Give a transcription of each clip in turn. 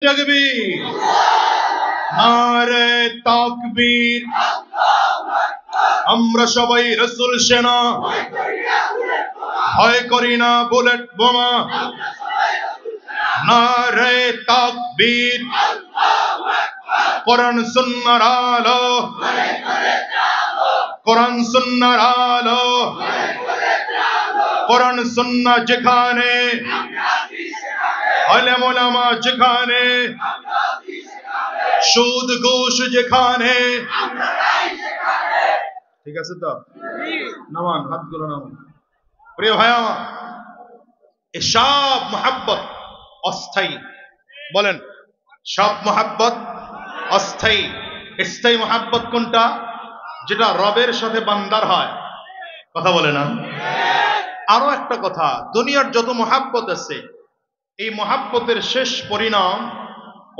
তাকবীর, নারে তাকবীর। আমরা সবাই রাসূল সেনা, ভয় করি না বুলেট বোমা। নারে তাকবীর, কোরআন সুন্নাহর আলো, কোরআন সুন্নাহর আলো, কোরআন সুন্নাহ যেখানে, আলেম ওলামা যেখানে, সুদ ঘুষ যেখানে। ঠিক আছে তো? নামান হাতগুলো নামান। প্রিয় ভাই আমার, এসব মহাব্বত অস্থায়ী। বলেন, সব মহাব্বত অস্থায়ী। স্থায়ী মহাব্বত কোনটা? যেটা রবের সাথে বান্দার হয়। কথা বলে না? আরো একটা কথা, দুনিয়ার যত মহাব্বত আছে, এই মহাব্বতের শেষ পরিণাম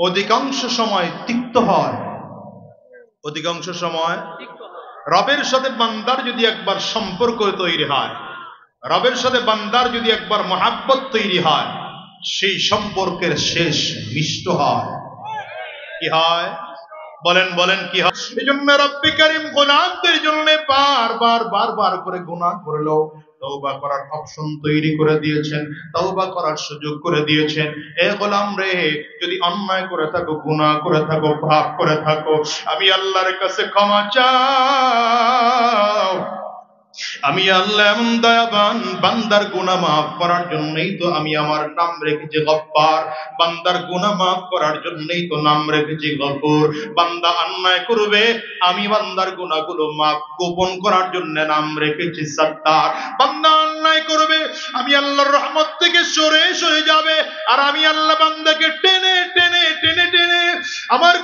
অধিকাংশ সময় তিক্ত হয়। অধিকাংশ সময় রবের সাথে বান্দার যদি একবার সম্পর্ক তৈরি হয়, রবের সাথে বান্দার যদি একবার মহাব্বত তৈরি হয়, সেই সম্পর্কের শেষ মিষ্ট হয়। কি হয়? বলেন বলেন কি হয়? এই জন্য রব্বে কারীম গোলামদের জন্য বারবার করে গুনাহ করলেও তওবা করার অপশন তৈরি করে দিয়েছেন, তওবা করার সুযোগ করে দিয়েছেন। এ গোলাম রে, যদি অন্যায় করে থাকো, গুনাহ করে থাকো, পাপ করে থাকো, আমি আল্লাহর কাছে ক্ষমা চাও। আমি আল্লাহ এমন দয়াবান, বান্দার গুনাহ মাফ করার জন্যই তো আমি আমার নাম রেখেছি গফফার। বান্দার গুনাহ মাফ করার জন্যই তো নাম রেখেছি গফুর। বান্দা অন্যায় করবে, আমি বান্দার গুনাহগুলো মাফ গোপন করার জন্য নাম রেখেছি সত্তার। বান্দা অন্যায় করবে, আমি আল্লাহর রহমত থেকে সরে সরে যাবে, আর আমি আল্লাহ বান্দাকে টেনে টেনে টেনে টেনে আমার